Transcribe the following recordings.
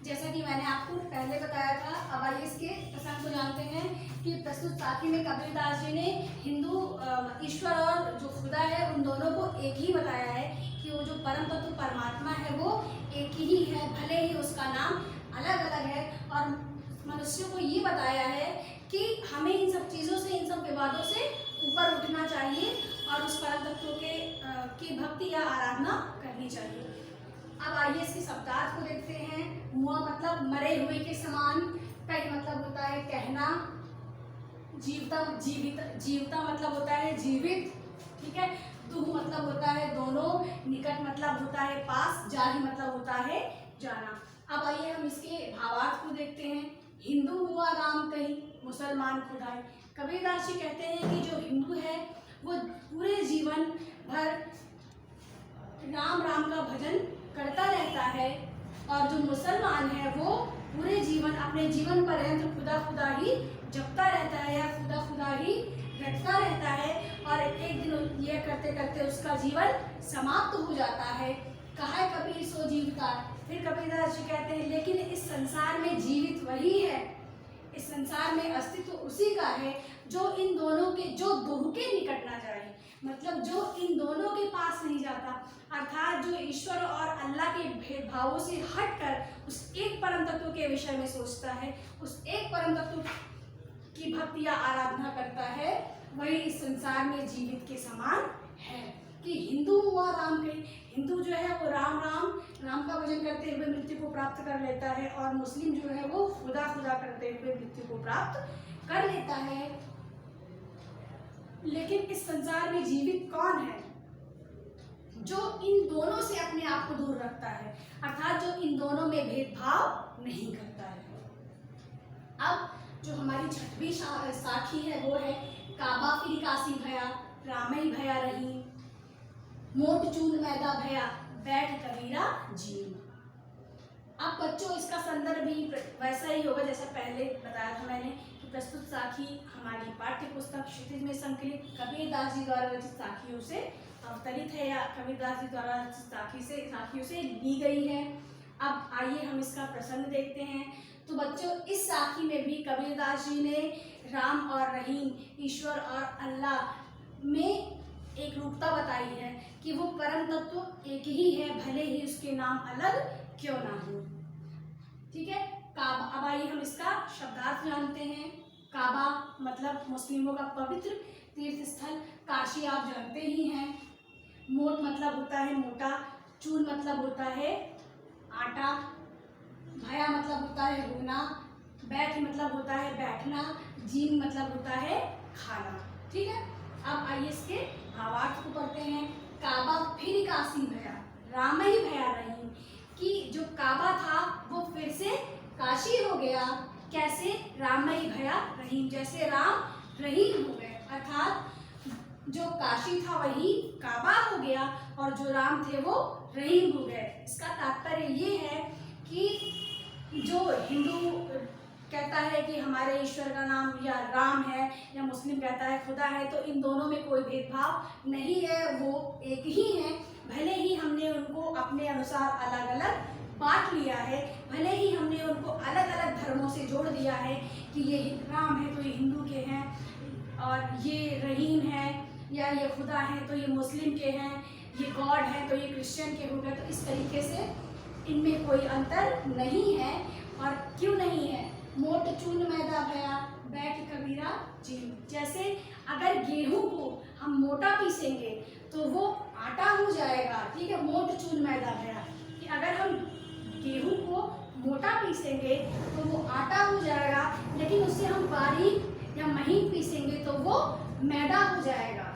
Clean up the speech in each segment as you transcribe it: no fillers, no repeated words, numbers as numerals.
जैसा कि मैंने आपको पहले बताया था, अब आइए इसके प्रसंग को जानते हैं कि प्रस्तुत साखी में कबीरदास जी ने हिंदू ईश्वर और जो खुदा है उन दोनों को एक ही बताया है कि वो जो परम तत्व परमात्मा है वो एक ही है, भले ही उसका नाम अलग अलग है। और मनुष्यों को ये बताया है कि हमें इन सब चीज़ों से, इन सब विवादों से ऊपर उठना चाहिए और उस परम तत्व की भक्ति या आराधना करनी चाहिए। अब आइए इसके शब्दार्थ को देखते हैं। मुआ मतलब मरे हुए के समान, कई मतलब होता है कहना, जीवता जीवता मतलब होता है जीवित, ठीक है। दुह मतलब होता है दोनों, निकट मतलब होता है पास, जाहि मतलब होता है जाना। अब आइए हम इसके भावार्थ को देखते हैं। हिंदू हुआ राम कहीं, मुसलमान खुदाई। कबीरदास जी कहते हैं कि जो हिंदू है वो पूरे जीवन भर राम राम का भजन करता रहता है, और जो मुसलमान है वो पूरे जीवन अपने जीवन पर्यंत खुदा खुदा ही जपता रहता है या खुदा खुदा ही रटता रहता है, और एक दिन यह करते करते उसका जीवन समाप्त हो जाता है। कहा कबीर सो जीविता। फिर कबीरदास जी कहते हैं लेकिन इस संसार में जीवित वही है, इस संसार में अस्तित्व उसी का है जो इन दोनों के, जो दोनों के निकट ना जाए, मतलब जो इन दोनों के पास नहीं जाता, अर्थात जो ईश्वर और अल्लाह के भेदभावों से हटकर उस एक परम तत्व के विषय में सोचता है, उस एक परम तत्व की भक्ति या आराधना करता है, वही इस संसार में जीवित के समान है। कि हिंदू हुआ राम कहीं, हिंदू जो है वो राम राम राम का भजन करते हुए मृत्यु को प्राप्त कर लेता है, और मुस्लिम जो है वो खुदा खुदा करते हुए मृत्यु को प्राप्त कर लेता है। लेकिन इस संसार में जीवित कौन है? जो इन दोनों से अपने आप को दूर रखता है, अर्थात जो इन दोनों में भेदभाव नहीं करता है। अब जो हमारी छठवीं साखी है वो है काबा फिर काशी भया, रामई भया रही, मोट चून मैदा भया, बैठ कबीरा जीव। अब बच्चों इसका संदर्भ भी वैसा ही होगा जैसा पहले बताया था मैंने कि प्रस्तुत साखी हमारी पाठ्य पुस्तक क्षितिज में संकलित कबीरदास जी द्वारा रचित साखियों से अवतरित है या कबीरदास जी द्वारा रचित साखियों से ली गई है। अब आइए हम इसका प्रसंग देखते हैं। तो बच्चों इस साखी में भी कबीरदास जी ने राम और रहीम, ईश्वर और अल्लाह में एक रूपता बताई है कि वो परम तत्व एक ही है, भले ही उसके नाम अलग क्यों ना हो। ठीक है। काबा, अब आइए हम इसका शब्दार्थ जानते हैं। काबा मतलब मुस्लिमों का पवित्र तीर्थ स्थल, काशी आप जानते ही हैं। मोट मतलब होता है मोटा, चून मतलब होता है आटा, भया मतलब होता है होना, बैठ मतलब होता है बैठना, जीन मतलब होता है खाना। ठीक है। अब आइए इसके भावार्थ को पढ़ते हैं। काबा फिर काशी भया, राम ही भया रहीम। कि जो काबा था वो फिर से काशी हो गया। कैसे? रामई भया रहीम, जैसे राम रहीम हो गए, अर्थात जो काशी था वही काबा हो गया और जो राम थे वो रहीम हो गए। इसका तात्पर्य ये है कि जो हिंदू कहता है कि हमारे ईश्वर का नाम या राम है या मुस्लिम कहता है खुदा है, तो इन दोनों में कोई भेदभाव नहीं है, वो एक ही हैं। भले ही हमने उनको अपने अनुसार अलग अलग बांट लिया है, भले ही हमने उनको अलग अलग धर्मों से जोड़ दिया है कि ये राम है तो ये हिंदू के हैं, और ये रहीम है या ये खुदा है तो ये मुस्लिम के हैं, ये गॉड है तो ये क्रिश्चियन के हो गए। तो इस तरीके से इनमें कोई अंतर नहीं है। और क्यों नहीं है? मोट चून मैदा भया, बैठ कबीरा जीव। जैसे अगर गेहूं को हम मोटा पीसेंगे तो वो आटा हो जाएगा। ठीक है। मोट चून मैदा भया कि अगर हम गेहूं को मोटा पीसेंगे तो वो आटा हो जाएगा, लेकिन उससे हम बारीक या महीन पीसेंगे तो वो मैदा हो जाएगा।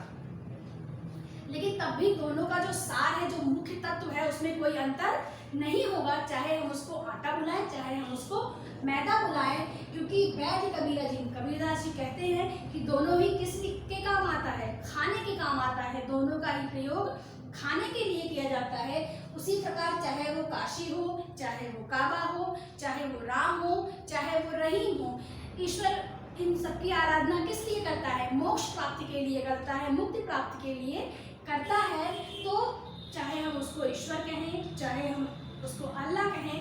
लेकिन तब भी दोनों का जो सार है, जो मुख्य तत्व है, उसमें कोई अंतर नहीं होगा, चाहे हम उसको आटा बुलाएं चाहे हम उसको मैदा बुलाएं, क्योंकि बैठ कबीरा जी, कबीरदास जी कहते हैं कि दोनों ही किस के काम आता है? खाने के काम आता है। दोनों का ही प्रयोग खाने के लिए किया जाता है। उसी प्रकार चाहे वो काशी हो, चाहे वो काबा हो, चाहे वो राम हो, चाहे वो रहीम हो, ईश्वर इन सबकी आराधना किस लिए करता है? मोक्ष प्राप्ति के लिए करता है, मुक्ति प्राप्ति के लिए करता है। तो चाहे हम उसको ईश्वर कहें, चाहे हम उसको अल्लाह कहें,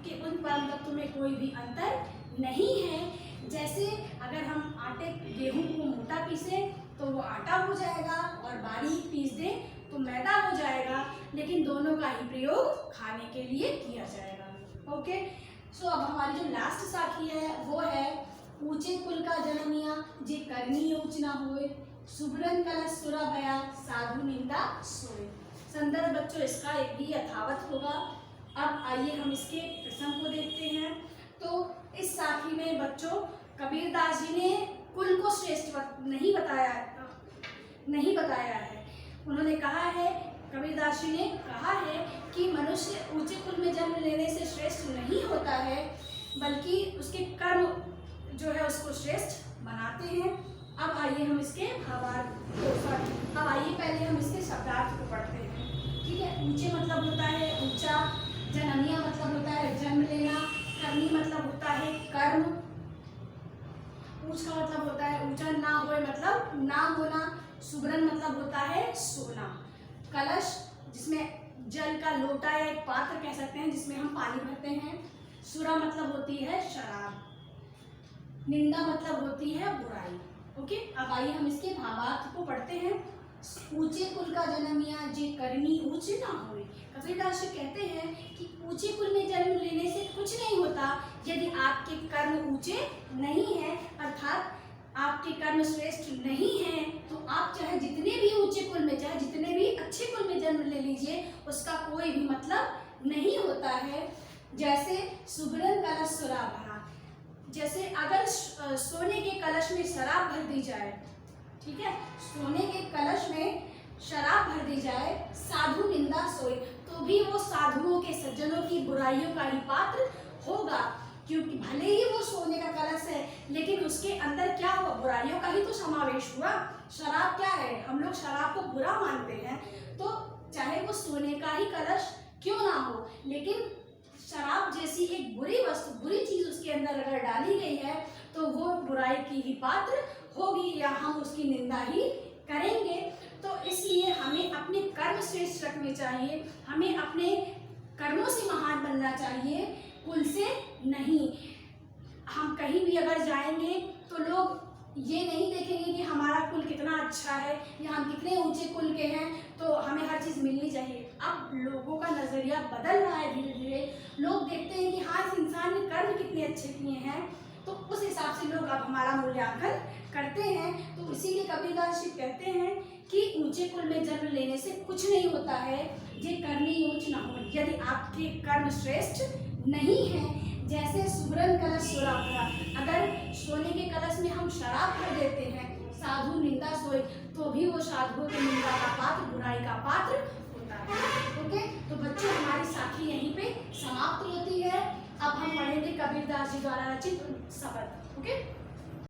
कि उन परम तत्व में कोई भी अंतर नहीं है। जैसे अगर हम गेहूं को मोटा पीसे तो वो आटा हो जाएगा और बारीक पीस दें तो मैदा हो जाएगा, लेकिन दोनों का ही प्रयोग खाने के लिए किया जाएगा। ओके, सो अब हमारी जो लास्ट साखी है वो है ऊंचे कुल का जनमिया जे करनी ऊंच ना होए, सुबरन कलश सुरा भया साधु निंदा सोए। संदर्भ बच्चों इसका एक भी यथावत होगा। अब आइए हम इसके प्रसंग को देखते हैं। तो इस साखी में बच्चों कबीरदास जी ने कुल को श्रेष्ठ नहीं बताया है। उन्होंने कहा है, कबीरदास जी ने कहा है कि मनुष्य ऊंचे कुल में जन्म लेने से श्रेष्ठ नहीं होता है, बल्कि उसके कर्म जो है उसको श्रेष्ठ बनाते हैं। अब आइए हम इसके अब आइए पहले हम इसके शब्दार्थ को पढ़ते हैं। ठीक है, ऊंचे मतलब होता है ऊंचा, जनमिया मतलब होता है जन्म लेना, करनी मतलब होता है कर्म, ऊंच का मतलब होता है ऊंचा, ना होए मतलब ना होना, सुबरन मतलब होता है सोना, कलश जिसमें जल का लोटा या एक पात्र कह सकते हैं जिसमें हम पानी भरते हैं, सुरा मतलब होती है शराब, निंदा मतलब होती है बुराई। ओके, अब आइए हम इसके भावार्थ को पढ़ते हैं। ऊंचे कुल का जनमिया जे करनी ऊंच ना होए। कबीरदास जी कहते हैं कि ऊंचे कुल में जन्म लेने से कुछ नहीं होता यदि आपके कर्म ऊंचे नहीं हैं, अर्थात आपके कर्म श्रेष्ठ नहीं हैं, तो आप चाहे जितने भी ऊंचे कुल में, चाहे जितने भी अच्छे कुल में जन्म ले लीजिए, उसका कोई भी मतलब नहीं होता है। जैसे सुबरन कलश सुरा भरा, जैसे अगर सोने के कलश में शराब भर दी जाए, ठीक है, सोने के कलश में शराब भर दी जाए, साधु निंदा सोए, तो भी वो साधुओं के सज्जनों की बुराइयों का ही पात्र होगा, क्योंकि भले ही वो सोने का कलश है लेकिन उसके अंदर क्या हुआ, बुराइयों का ही तो समावेश हुआ। शराब क्या है, हम लोग शराब को बुरा मानते हैं, तो चाहे वो सोने का ही कलश क्यों ना हो, लेकिन शराब जैसी एक बुरी वस्तु, बुरी चीज उसके अंदर अगर डाली गई है तो वो बुराई की ही पात्र होगी या हम उसकी निंदा ही करेंगे। तो इसलिए हमें अपने कर्म श्रेष्ठ रखने चाहिए, हमें अपने कर्मों से महान बनना चाहिए, कुल से नहीं। हम कहीं भी अगर जाएंगे तो लोग ये नहीं देखेंगे कि हमारा कुल कितना अच्छा है या हम कितने ऊंचे कुल के हैं तो हमें हर चीज़ मिलनी चाहिए। अब लोगों का नज़रिया बदल रहा है धीरे धीरे, लोग देखते हैं कि हाँ इस इंसान ने कर्म कितने अच्छे किए हैं, तो उस हिसाब से लोग अब हमारा मूल्यांकन करते हैं। तो इसीलिए कबीरदास जी कहते हैं कि ऊंचे कुल में जन्म लेने से कुछ नहीं होता है, ये करनी ऊंच ना हो यदि आपके कर्म श्रेष्ठ नहीं है। जैसे सुबरन कलश सुरा भरा, अगर सोने के कलश में हम शराब भर देते हैं, साधु निंदा सोए, तो भी वो साधुओं की निंदा का पात्र, बुराई का पात्र होता है। ओके, तो बच्चों हमारी साखी यहीं पे समाप्त होती है। अब हम पढ़ेंगे कबीरदास जी द्वारा रचित शब्द। ओके।